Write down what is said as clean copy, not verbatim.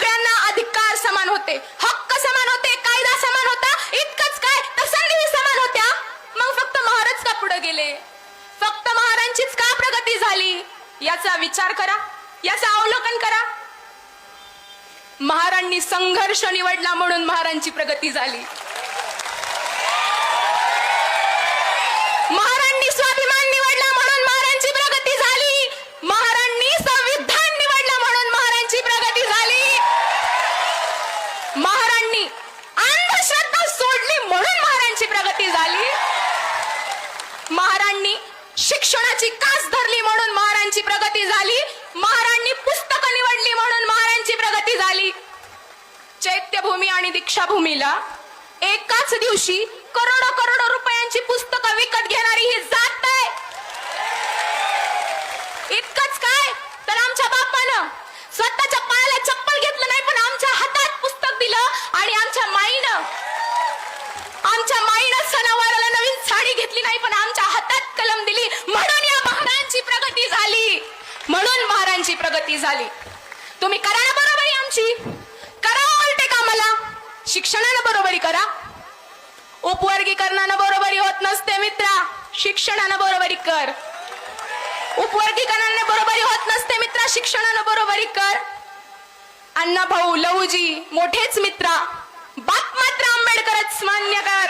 सगळ्यांना अधिकार समान होते, हक्क समान होते, कायदा समान होता. इतकंच काय तर संधी समान होत्या. मग फक्त महाराज का पुढे गेले, फक्त महारांचीच का प्रगती झाली? याचा विचार करा, याचं अवलोकन करा. महारांनी संघर्ष निवडला म्हणून महारांची प्रगती झाली. महारांनी स्वाभिमान निवडला म्हणून महारांची प्रगती झाली. महारांनी संविधान निवडला म्हणून महारांची प्रगती झाली. महारांनी अंधश्रद्धा सोडली म्हणून महारांची प्रगती झाली. महारांनी शिक्षणाची कास धरली म्हणून महारांची प्रगती झाली. महारांनी पुस्तकं निवडली म्हणून महारांची प्रगती झाली. चैत्यभूमी आणि दीक्षाभूमीला एकाच दिवशी करोडो करोडो रुपयांची पुस्तकं विकत घेणारी ही जात आहे. इतकंच काय तर आमच्या बापानं स्वतःच्या पायाला चप्पल घेतलं नाही, पण आमच्या हातात पुस्तक दिलं. आणि आमच्या माईनं सणावाराला नवीन साडी घेतली नाही, पण आमच्या हातात कलम दिली. म्हणून या महारांची प्रगती झाली, म्हणून महारांची प्रगती झाली. तुम्ही करा ना बरोबरी आमची, करा उलटे कामाला. शिक्षणानं बरोबरी करा. उपवर्गीकरणानं बरोबरी होत नसते मित्रा, शिक्षणानं बरोबरी कर. उपवर्गीकरणाने बरोबरी होत नसते मित्रा, शिक्षणानं बरोबरी कर. अण्णाभाऊ, लहुजी मोठेच मित्रा, बाप मात्र आंबेडकरच मान्य कर.